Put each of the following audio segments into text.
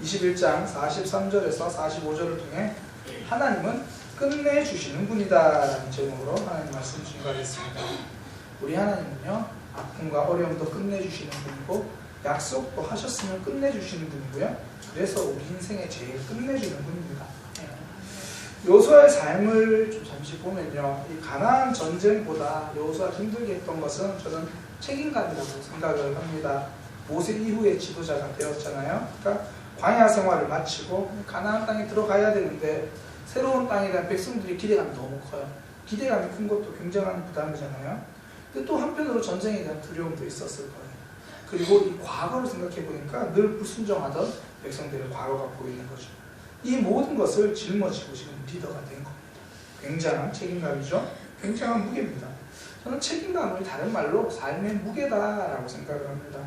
21장 43절에서 45절을 통해 하나님은 끝내주시는 분이다 라는 제목으로 하나님 말씀 증거하겠습니다. 우리 하나님은요, 아픔과 어려움도 끝내주시는 분이고 약속도 하셨으면 끝내주시는 분이고요, 그래서 우리 인생에 제일 끝내주는 분입니다. 여호수아의 삶을 좀 잠시 보면요, 이 가나안 전쟁보다 여호수아가 힘들게 했던 것은 저는 책임감이라고 생각을 합니다. 모세 이후에 지도자가 되었잖아요. 그러니까 광야 생활을 마치고 가나안 땅에 들어가야 되는데 새로운 땅에 대한 백성들의 기대감이 너무 커요. 기대감이 큰 것도 굉장한 부담이잖아요. 근데 또 한편으로 전쟁에 대한 두려움도 있었을 거예요. 그리고 이 과거를 생각해 보니까 늘 불순종하던 백성들의 과거가 보이는 거죠. 이 모든 것을 짊어지고 지금 리더가 된 겁니다. 굉장한 책임감이죠. 굉장한 무게입니다. 저는 책임감을 다른 말로 삶의 무게다라고 생각을 합니다.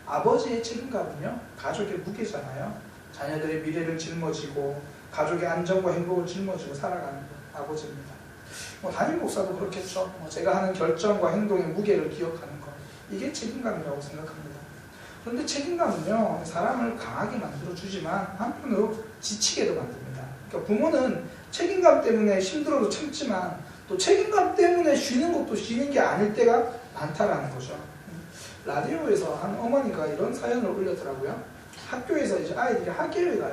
아버지의 책임감은요, 가족의 무게잖아요. 자녀들의 미래를 짊어지고 가족의 안정과 행복을 짊어지고 살아가는 것, 아버지입니다. 담임 목사도 그렇겠죠. 제가 하는 결정과 행동의 무게를 기억하는 것, 이게 책임감이라고 생각합니다. 그런데 책임감은요, 사람을 강하게 만들어주지만 한편으로 지치게도 만듭니다. 그러니까 부모는 책임감 때문에 힘들어도 참지만 또 책임감 때문에 쉬는 것도 쉬는 게 아닐 때가 많다라는 거죠. 라디오에서 한 어머니가 이런 사연을 올렸더라고요. 학교에서 이제 아이들이 학예회가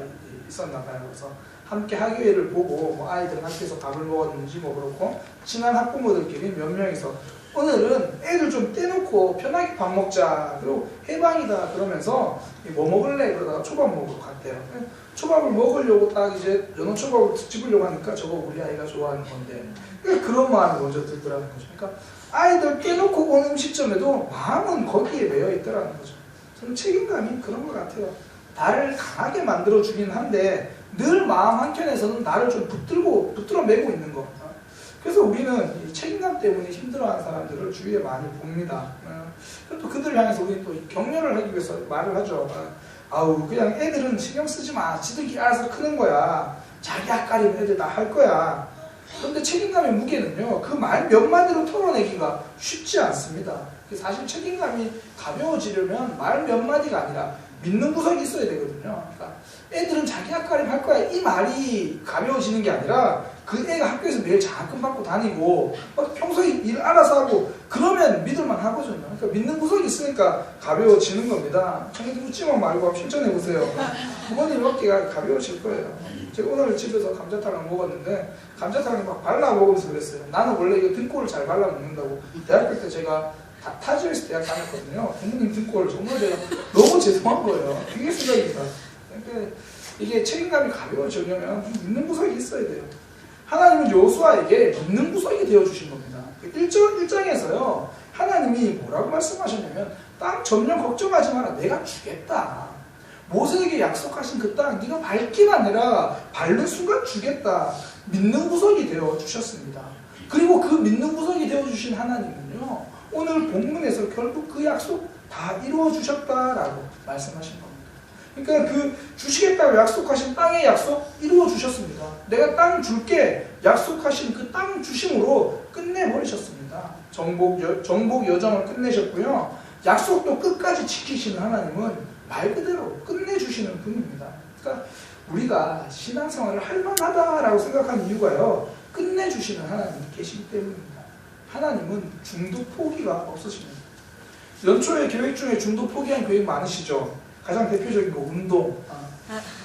있었나 봐요. 그래서 함께 학예회를 보고 아이들은 학교에서 밥을 먹었는지 그렇고 친한 학부모들끼리 몇 명이서 오늘은 애들 좀 떼놓고 편하게 밥 먹자, 그리고 해방이다 그러면서 뭐 먹을래? 그러다가 초밥 먹으러 갔대요. 초밥을 먹으려고 딱 이제 연어 초밥을 집으려고 하니까 저거 우리 아이가 좋아하는 건데, 그러니까 그런 마음이 먼저 들더라는 거죠. 그러니까 아이들 떼놓고 온 음식점에도 마음은 거기에 매여 있더라는 거죠. 저는 책임감이 그런 것 같아요. 나를 강하게 만들어주긴 한데 늘 마음 한켠에서는 나를 좀 붙들어 매고 있는 거. 그래서 우리는 이 책임감 때문에 힘들어하는 사람들을 주위에 많이 봅니다. 또 그들을 향해서 우리는 또 격려를 하기 위해서 말을 하죠. 아우, 그냥 애들은 신경 쓰지 마. 지들끼리 알아서 크는 거야. 자기 앞가림 애들 다 할 거야. 그런데 책임감의 무게는요, 그 말 몇 마디로 털어내기가 쉽지 않습니다. 사실 책임감이 가벼워지려면 말 몇 마디가 아니라 믿는 구석이 있어야 되거든요. 그러니까 애들은 자기 앞가림 할 거야, 이 말이 가벼워지는 게 아니라 그 애가 학교에서 매일 장학금 받고 다니고 평소에 일 알아서 하고 그러면 믿을만 하거든요. 그러니까 믿는 구석이 있으니까 가벼워지는 겁니다. 청해도 웃지만 말고 실천해보세요. 부모님 어깨가 가벼워질 거예요. 제가 오늘 집에서 감자탕을 먹었는데 감자탕을 막 발라 먹으면서 그랬어요. 나는 원래 이거 등골을 잘 발라 먹는다고. 대학교 때 제가 타지에서 대학 다녔거든요. 부모님 등골 정말 제가 너무 죄송한 거예요. 그게 생각입니다. 그러니까 이게 책임감이 가벼워지려면 믿는 구석이 있어야 돼요. 하나님은 여호수아에게 믿는 구석이 되어주신 겁니다. 1장에서요, 하나님이 뭐라고 말씀하셨냐면 땅 점령 걱정하지 마라, 내가 주겠다. 모세에게 약속하신 그 땅 네가 밟기만 해라, 밟는 순간 주겠다. 믿는 구석이 되어주셨습니다. 그리고 그 믿는 구석이 되어주신 하나님은요, 오늘 본문에서 결국 그 약속 다 이루어주셨다라고 말씀하신 겁니다. 그러니까 그 주시겠다고 약속하신 땅의 약속 이루어주셨습니다. 내가 땅 줄게 약속하신 그 땅 주심으로 끝내버리셨습니다. 정복 여정을 끝내셨고요. 약속도 끝까지 지키시는 하나님은 말 그대로 끝내주시는 분입니다. 그러니까 우리가 신앙생활을 할만하다라고 생각하는 이유가요, 끝내주시는 하나님이 계시기 때문입니다. 하나님은 중도 포기가 없으십니다. 연초에 계획 중에 중도 포기한 계획 많으시죠? 가장 대표적인 거 운동.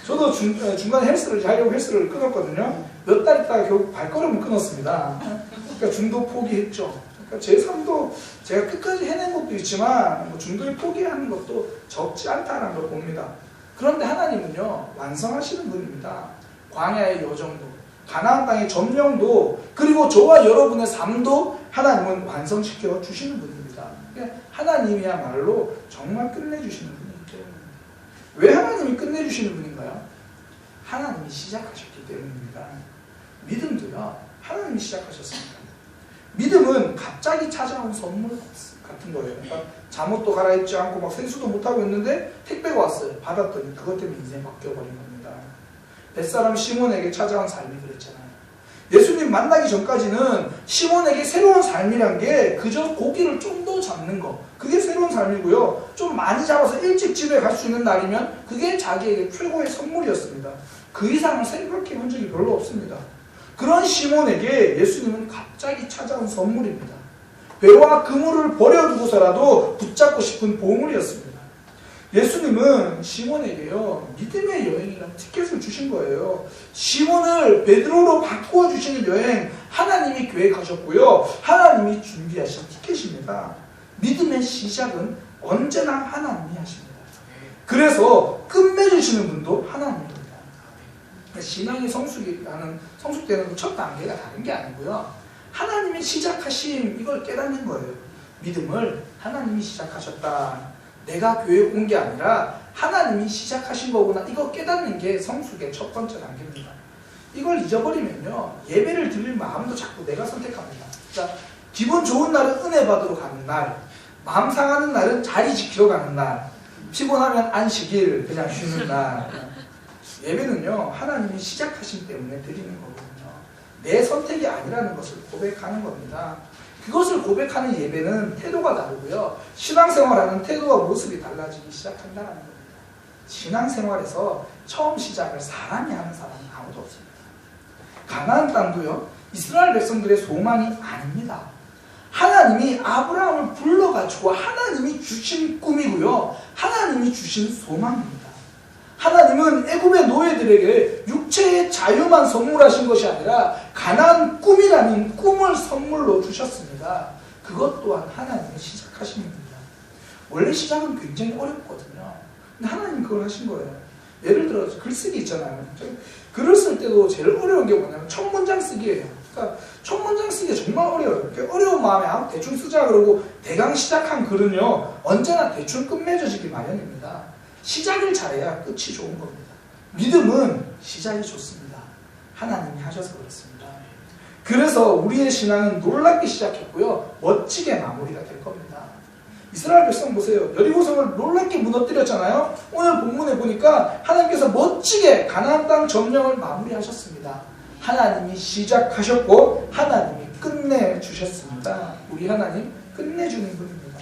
저도 중간에 헬스를 하려고 헬스를 끊었거든요. 몇 달 있다가 결국 발걸음을 끊었습니다. 그러니까 중도 포기했죠. 그러니까 제 삶도 제가 끝까지 해낸 것도 있지만 중도에 포기하는 것도 적지 않다는 걸 봅니다. 그런데 하나님은요, 완성하시는 분입니다. 광야의 여정도, 가나안 땅의 점령도, 그리고 저와 여러분의 삶도 하나님은 완성시켜 주시는 분입니다. 그러니까 하나님이야말로 정말 끝내주시는 분이기 때문입니다. 왜 하나님이 끝내주시는 분인가요? 하나님이 시작하셨기 때문입니다. 믿음도요, 하나님이 시작하셨습니다. 믿음은 갑자기 찾아온 선물 같은 거예요. 그러니까 잠옷도 갈아입지 않고 막 세수도 못하고 있는데 택배가 왔어요. 받았더니 그것 때문에 인생이 바뀌어버린 겁니다. 뱃사람 시몬에게 찾아온 삶이 그랬잖아요. 예수님 만나기 전까지는 시몬에게 새로운 삶이란 게 그저 고기를 좀 더 잡는 거, 그게 새로운 삶이고요. 좀 많이 잡아서 일찍 집에 갈 수 있는 날이면 그게 자기에게 최고의 선물이었습니다. 그 이상을 생각해 본 적이 별로 없습니다. 그런 시몬에게 예수님은 갑자기 찾아온 선물입니다. 배와 그물을 버려두고서라도 붙잡고 싶은 보물이었습니다. 예수님은 시몬에게요, 믿음의 여행이라는 티켓을 주신 거예요. 시몬을 베드로로 바꾸어 주시는 여행, 하나님이 계획하셨고요, 하나님이 준비하신 티켓입니다. 믿음의 시작은 언제나 하나님이 하십니다. 그래서 끝맺으시는 분도 하나님입니다. 신앙의 성숙되는 첫 단계가 다른 게 아니고요, 하나님이 시작하신 이걸 깨닫는 거예요. 믿음을 하나님이 시작하셨다, 내가 교회 온 게 아니라 하나님이 시작하신 거구나, 이거 깨닫는 게 성숙의 첫 번째 단계입니다. 이걸 잊어버리면요, 예배를 드릴 마음도 자꾸 내가 선택합니다. 자, 기분 좋은 날은 은혜 받으러 가는 날, 마음 상하는 날은 자리 지키러 가는 날, 피곤하면 안식일 그냥 쉬는 날. 예배는요, 하나님이 시작하신 때문에 드리는 거거든요. 내 선택이 아니라는 것을 고백하는 겁니다. 그것을 고백하는 예배는 태도가 다르고요, 신앙생활하는 태도와 모습이 달라지기 시작한다는 겁니다. 신앙생활에서 처음 시작을 사람이 하는 사람은 아무도 없습니다. 가나안 땅도요, 이스라엘 백성들의 소망이 아닙니다. 하나님이 아브라함을 불러가지고 하나님이 주신 꿈이고요, 하나님이 주신 소망입니다. 하나님은 애굽의 노예들에게 육체의 자유만 선물하신 것이 아니라 가나안 꿈이라는 꿈을 선물로 주셨습니다. 그것 또한 하나님이 시작하신 겁니다. 원래 시작은 굉장히 어렵거든요. 근데 하나님 그걸 하신 거예요. 예를 들어 글쓰기 있잖아요. 글을 쓸 때도 제일 어려운 게 뭐냐면 첫 문장 쓰기예요. 그러니까 첫 문장 쓰기가 정말 어려워요. 어려운 마음에 대충 쓰자 그러고 대강 시작한 글은요, 언제나 대충 끝맺어지기 마련입니다. 시작을 잘해야 끝이 좋은 겁니다. 믿음은 시작이 좋습니다. 하나님이 하셔서 그렇습니다. 그래서 우리의 신앙은 놀랍게 시작했고요, 멋지게 마무리가 될 겁니다. 이스라엘 백성 보세요. 여리고성을 놀랍게 무너뜨렸잖아요. 오늘 본문에 보니까 하나님께서 멋지게 가나안 땅 점령을 마무리하셨습니다. 하나님이 시작하셨고 하나님이 끝내주셨습니다. 우리 하나님 끝내주는 분입니다.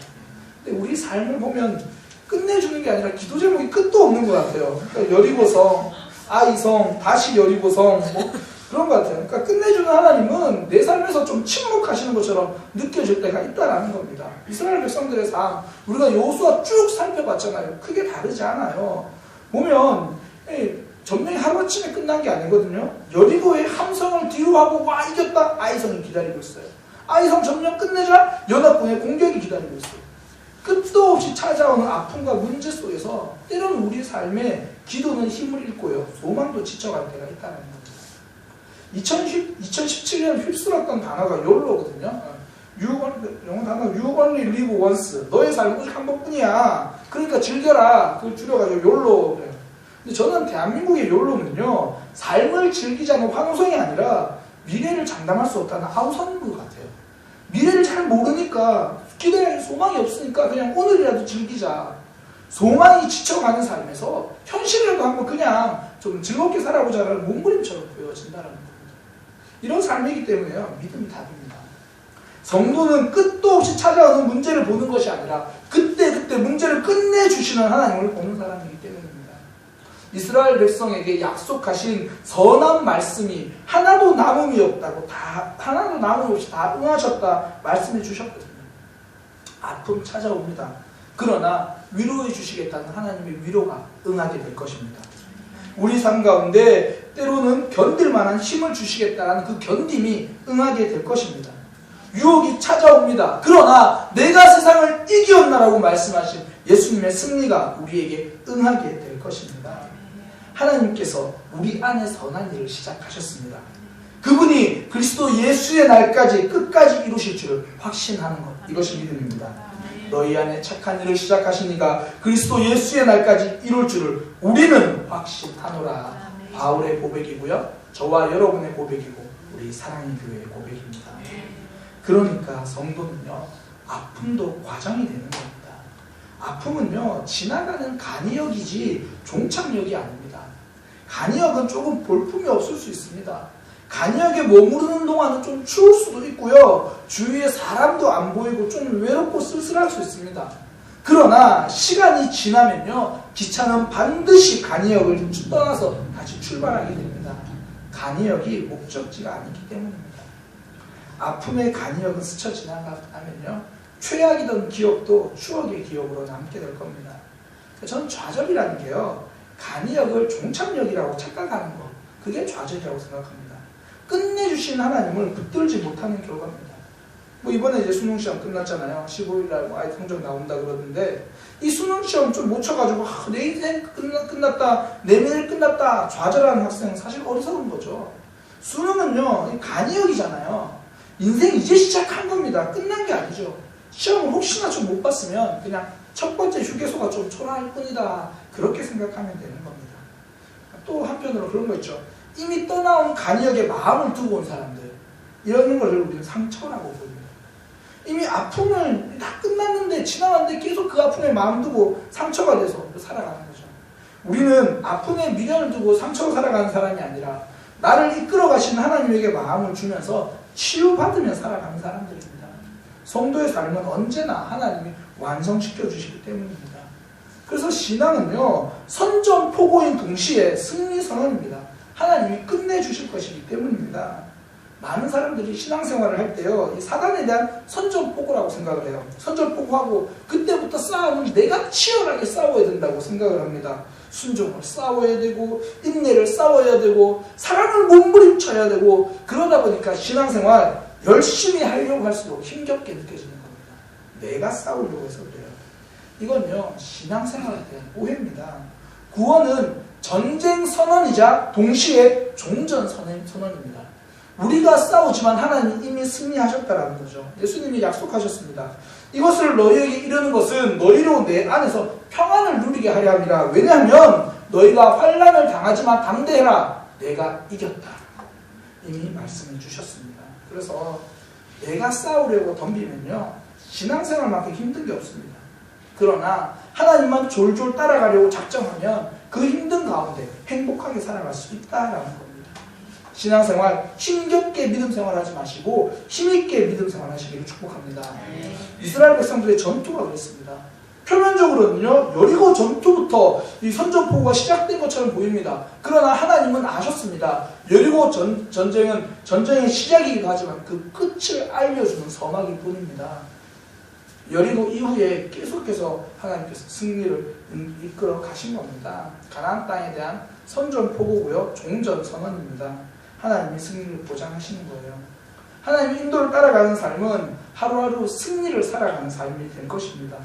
근데 우리 삶을 보면 끝내주는 게 아니라 기도 제목이 끝도 없는 것 같아요. 그러니까 여리고성, 아이성, 다시 여리고성, 뭐 그런 것 같아요. 그러니까 끝내주는 하나님은 내 삶에서 좀 침묵하시는 것처럼 느껴질 때가 있다라는 겁니다. 이스라엘 백성들의 삶, 우리가 여호수아 쭉 살펴봤잖아요. 크게 다르지 않아요. 보면 전쟁이 하루아침에 끝난 게 아니거든요. 여리고의 함성을 뒤로 하고 와 이겼다, 아이성이 기다리고 있어요. 아이성 점령 끝내자, 연합군의 공격이 기다리고 있어요. 끝도 없이 찾아오는 아픔과 문제 속에서 때로는 우리 삶에 기도는 힘을 잃고요, 소망도 지쳐갈 때가 있다는 겁니다. 2017년 휩쓸었던 단어가 YOLO거든요. 영어 단어 You only live once. 너의 삶은 오직 한 번뿐이야. 그러니까 즐겨라. 그걸 줄여가지고 YOLO. 근데 저는 대한민국의 YOLO는요, 삶을 즐기자는 환호성이 아니라 미래를 장담할 수 없다는 아우성부 같아요. 미래를 잘 모르니까, 기대할 소망이 없으니까 그냥 오늘이라도 즐기자. 소망이 지쳐가는 삶에서 현실이라도 한번 그냥 좀 즐겁게 살아보자라는 몸부림처럼 보여진다는 겁니다. 이런 삶이기 때문에요, 믿음이 답입니다. 성도는 끝도 없이 찾아오는 문제를 보는 것이 아니라 그때그때 문제를 끝내주시는 하나님을 보는 사람이기 때문입니다. 이스라엘 백성에게 약속하신 선한 말씀이 하나도 남음이 없다고, 하나도 남음 없이 다 응하셨다 말씀해 주셨거든요. 아픔 찾아옵니다. 그러나 위로해 주시겠다는 하나님의 위로가 응하게 될 것입니다. 우리 삶 가운데 때로는 견딜 만한 힘을 주시겠다는 그 견딤이 응하게 될 것입니다. 유혹이 찾아옵니다. 그러나 내가 세상을 이기었나라고 말씀하신 예수님의 승리가 우리에게 응하게 될 것입니다. 하나님께서 우리 안에 선한 일을 시작하셨습니다. 그분이 그리스도 예수의 날까지 끝까지 이루실 줄을 확신하는 것, 이것이 믿음입니다. 너희 안에 착한 일을 시작하신 이가 그리스도 예수의 날까지 이룰 줄을 우리는 확신하노라. 바울의 고백이고요, 저와 여러분의 고백이고 우리 사랑의 교회의 고백입니다. 그러니까 성도는요, 아픔도 과정이 되는 겁니다. 아픔은요, 지나가는 간이역이지 종착역이 아닙니다. 간이역은 조금 볼품이 없을 수 있습니다. 간역에 머무르는 동안은 좀 추울 수도 있고요. 주위에 사람도 안 보이고 좀 외롭고 쓸쓸할 수 있습니다. 그러나 시간이 지나면요, 기차는 반드시 간역을 떠나서 다시 출발하게 됩니다. 간역이 목적지가 아니기 때문입니다. 아픔의 간역은 스쳐 지나가면요, 최악이던 기억도 추억의 기억으로 남게 될 겁니다. 저는 좌절이라는 게요, 간역을 종착역이라고 착각하는 것, 그게 좌절이라고 생각합니다. 끝내주신 하나님을 붙들지 못하는 결과입니다. 뭐 이번에 이제 수능시험 끝났잖아요. 15일날 아이 성적 나온다 그러던데, 이 수능시험 좀 못 쳐가지고 내 인생 끝났다, 내 미래 끝났다 좌절하는 학생은 사실 어리석은 거죠. 수능은요, 간이역이잖아요. 인생 이제 시작한 겁니다. 끝난 게 아니죠. 시험을 혹시나 좀 못 봤으면 그냥 첫 번째 휴게소가 좀 초라할 뿐이다, 그렇게 생각하면 되는 겁니다. 또 한편으로 그런 거 있죠. 이미 떠나온 간이역에 마음을 두고 온 사람들, 이런 것을 우리는 상처라고 부릅니다. 이미 아픔을 다 끝났는데, 지나갔는데 계속 그 아픔에 마음 두고 상처가 돼서 살아가는 거죠. 우리는 아픔에 미련을 두고 상처로 살아가는 사람이 아니라 나를 이끌어 가신 하나님에게 마음을 주면서 치유받으며 살아가는 사람들입니다. 성도의 삶은 언제나 하나님이 완성시켜 주시기 때문입니다. 그래서 신앙은요, 선전포고인 동시에 승리선언입니다. 하나님이 끝내주실 것이기 때문입니다. 많은 사람들이 신앙생활을 할 때요, 이 사단에 대한 선전포고라고 생각을 해요. 선전포고하고 그때부터 싸움은 내가 치열하게 싸워야 된다고 생각을 합니다. 순종을 싸워야 되고, 인내를 싸워야 되고, 사랑을 몸부림쳐야 되고, 그러다 보니까 신앙생활 열심히 하려고 할수록 힘겹게 느껴지는 겁니다. 내가 싸우려고 해서 그래요. 이건요, 신앙생활에 대한 오해입니다. 구원은 전쟁 선언이자 동시에 종전 선언입니다. 우리가 싸우지만 하나님이 이미 승리하셨다라는 거죠. 예수님이 약속하셨습니다. 이것을 너희에게 이르는 것은 너희로 내 안에서 평안을 누리게 하려 함이라. 왜냐하면 너희가 환난을 당하지만 담대해라. 내가 이겼다. 이미 말씀해 주셨습니다. 그래서 내가 싸우려고 덤비면요, 신앙생활만큼 힘든 게 없습니다. 그러나 하나님만 졸졸 따라가려고 작정하면 그 힘든 가운데 행복하게 살아갈 수 있다라는 겁니다. 신앙생활 힘겹게 믿음생활 하지 마시고 힘있게 믿음생활 하시기를 축복합니다. 이스라엘 백성들의 전투가 그랬습니다. 표면적으로는요, 여리고 전투부터 이 선전포고가 시작된 것처럼 보입니다. 그러나 하나님은 아셨습니다. 여리고 전쟁은 전쟁의 시작이기도 하지만 그 끝을 알려주는 서막일 뿐입니다. 여리고 이후에 계속해서 하나님께서 승리를 이끌어 가신 겁니다. 가나안 땅에 대한 선전포고고요, 종전선언입니다. 하나님이 승리를 보장하시는 거예요. 하나님의 인도를 따라가는 삶은 하루하루 승리를 살아가는 삶이 될 것입니다.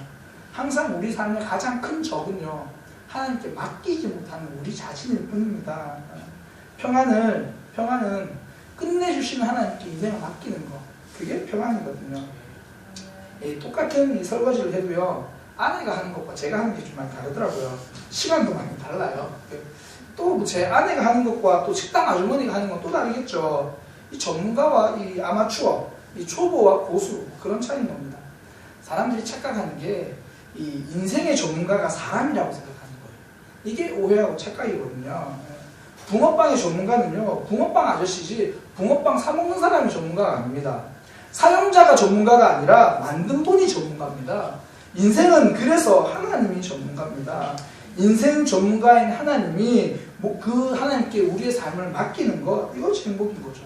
항상 우리 삶의 가장 큰 적은요, 하나님께 맡기지 못하는 우리 자신일 뿐입니다. 평안은 끝내주시는 하나님께 인생을 맡기는 거, 그게 평안이거든요. 똑같은 이 설거지를 해도요, 아내가 하는 것과 제가 하는 게 좀 많이 다르더라고요. 시간도 많이 달라요. 또 제 아내가 하는 것과 또 식당 아주머니가 하는 건 또 다르겠죠. 이 전문가와 이 아마추어, 이 초보와 고수, 그런 차이인 겁니다. 사람들이 착각하는 게 이 인생의 전문가가 사람이라고 생각하는 거예요. 이게 오해하고 착각이거든요. 붕어빵의 전문가는요, 붕어빵 아저씨지 붕어빵 사먹는 사람이 전문가가 아닙니다. 사용자가 전문가가 아니라 만든 분이 전문가입니다. 인생은 그래서 하나님이 전문가입니다. 인생 전문가인 하나님이 그 하나님께 우리의 삶을 맡기는 것, 이것이 행복인 거죠.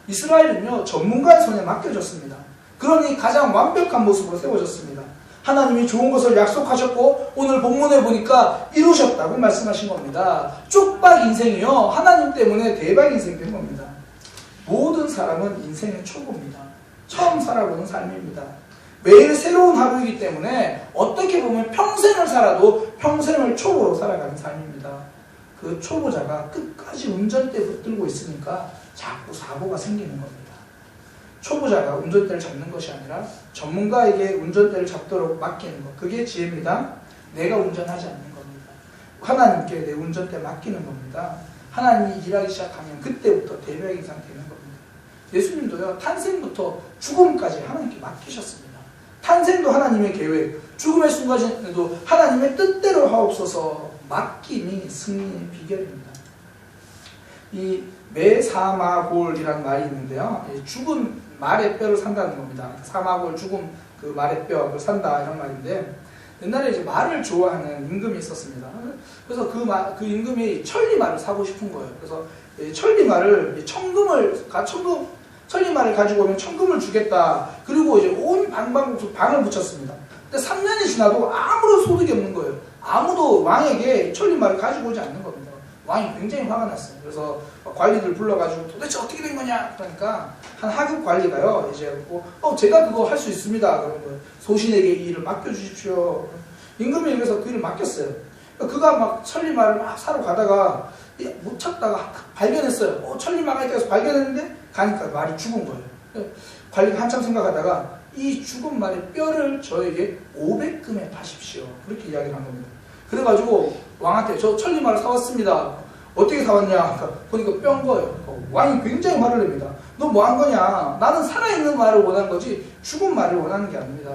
이스라엘은요, 전문가의 손에 맡겨졌습니다. 그러니 가장 완벽한 모습으로 세워졌습니다. 하나님이 좋은 것을 약속하셨고 오늘 본문에 보니까 이루셨다고 말씀하신 겁니다. 쪽박 인생이요, 하나님 때문에 대박 인생 된 겁니다. 모든 사람은 인생의 초보입니다. 처음 살아보는 삶입니다. 매일 새로운 하루이기 때문에 어떻게 보면 평생을 살아도 평생을 초보로 살아가는 삶입니다. 그 초보자가 끝까지 운전대 붙들고 있으니까 자꾸 사고가 생기는 겁니다. 초보자가 운전대를 잡는 것이 아니라 전문가에게 운전대를 잡도록 맡기는 것, 그게 지혜입니다. 내가 운전하지 않는 겁니다. 하나님께 내 운전대 맡기는 겁니다. 하나님이 일하기 시작하면 그때부터 대박 인상 되는 겁니다. 예수님도요, 탄생부터 죽음까지 하나님께 맡기셨습니다. 탄생도 하나님의 계획, 죽음의 순간에도 하나님의 뜻대로 하옵소서, 맡김이 승리의 비결입니다. 이 메사마골이라는 말이 있는데요. 죽은 말의 뼈를 산다는 겁니다. 사마골, 죽은 그 말의 뼈를 산다 이런 말인데, 옛날에 이제 말을 좋아하는 임금이 있었습니다. 그래서 그 임금이 천리말을 사고 싶은 거예요. 그래서 천리말을 천리말을 가지고 오면 천금을 주겠다. 그리고 이제 온 방을 붙였습니다. 근데 3년이 지나도 아무런 소득이 없는 거예요. 아무도 왕에게 천리말을 가지고 오지 않는 겁니다. 왕이 굉장히 화가 났어요. 그래서 관리들 불러가지고 도대체 어떻게 된 거냐? 그러니까 한 하급 관리가요, 이제 제가 그거 할 수 있습니다. 그런 거예요. 소신에게 이 일을 맡겨주십시오. 임금이 그래서 그 일을 맡겼어요. 그가 막 천리말을 막 사러 가다가 못 찾다가 발견했어요. 천리말가 있다 해서 발견했는데 가니까 말이 죽은 거예요. 관리가 한참 생각하다가 이 죽은 말의 뼈를 저에게 500금에 파십시오. 그렇게 이야기를 한 겁니다. 그래가지고 왕한테 저 천리말을 사왔습니다. 어떻게 사왔냐? 보니까 뼈인 거예요. 왕이 굉장히 화를 냅니다. 너 뭐 한 거냐? 나는 살아있는 말을 원하는 거지 죽은 말을 원하는 게 아닙니다.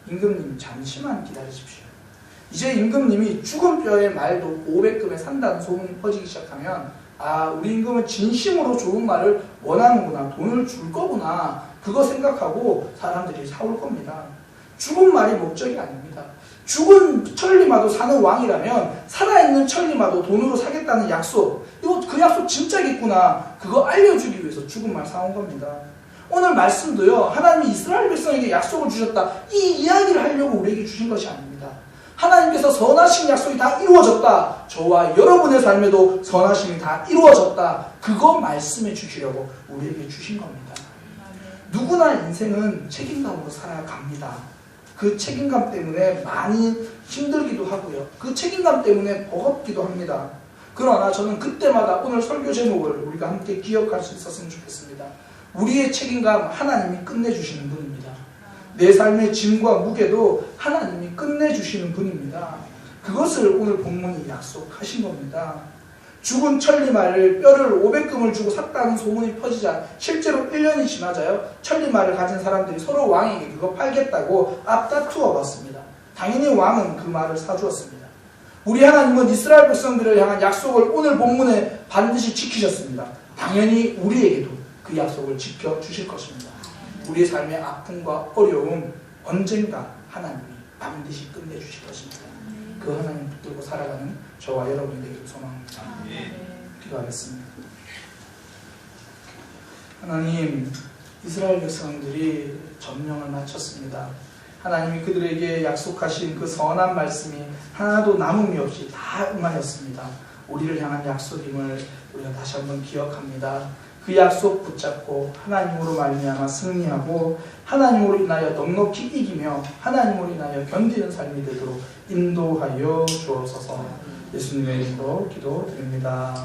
임금님 잠시만 기다리십시오. 이제 임금님이 죽은 뼈의 말도 500금에 산다는 소문이 퍼지기 시작하면 우리 임금은 진심으로 좋은 말을 원하는구나. 돈을 줄 거구나. 그거 생각하고 사람들이 사올 겁니다. 죽은 말이 목적이 아닙니다. 죽은 천리마도 사는 왕이라면 살아있는 천리마도 돈으로 사겠다는 약속, 그 약속 진짜겠구나, 그거 알려주기 위해서 죽은 말 사온 겁니다. 오늘 말씀도요, 하나님이 이스라엘 백성에게 약속을 주셨다, 이 이야기를 하려고 우리에게 주신 것이 아닙니다. 하나님께서 선하신 약속이 다 이루어졌다, 저와 여러분의 삶에도 선하심이 다 이루어졌다, 그거 말씀해 주시려고 우리에게 주신 겁니다. 누구나 인생은 책임감으로 살아갑니다. 그 책임감 때문에 많이 힘들기도 하고요. 그 책임감 때문에 버겁기도 합니다. 그러나 저는 그때마다 오늘 설교 제목을 우리가 함께 기억할 수 있었으면 좋겠습니다. 우리의 책임감 하나님이 끝내주시는 분입니다. 내 삶의 짐과 무게도 하나님이 끝내주시는 분입니다. 그것을 오늘 본문이 약속하신 겁니다. 죽은 천리말을 뼈를 500금을 주고 샀다는 소문이 퍼지자 실제로 1년이 지나자요, 천리말을 가진 사람들이 서로 왕에게 그거 팔겠다고 앞다투어 봤습니다. 당연히 왕은 그 말을 사주었습니다. 우리 하나님은 이스라엘 백성들을 향한 약속을 오늘 본문에 반드시 지키셨습니다. 당연히 우리에게도 그 약속을 지켜주실 것입니다. 우리의 삶의 아픔과 어려움 언젠가 하나님이 반드시 끝내주실 것입니다. 그 하나님 붙들고 살아가는 저와 여러분이 되기를 소망합니다. 기도하겠습니다. 하나님, 이스라엘 백성들이 점령을 마쳤습니다. 하나님이 그들에게 약속하신 그 선한 말씀이 하나도 남음이 없이 다 응하였습니다. 우리를 향한 약속임을 우리가 다시 한번 기억합니다. 그 약속 붙잡고 하나님으로 말미암아 승리하고 하나님으로 인하여 넉넉히 이기며 하나님으로 인하여 견디는 삶이 되도록 인도하여 주옵소서. 예수님의 이름으로 기도드립니다.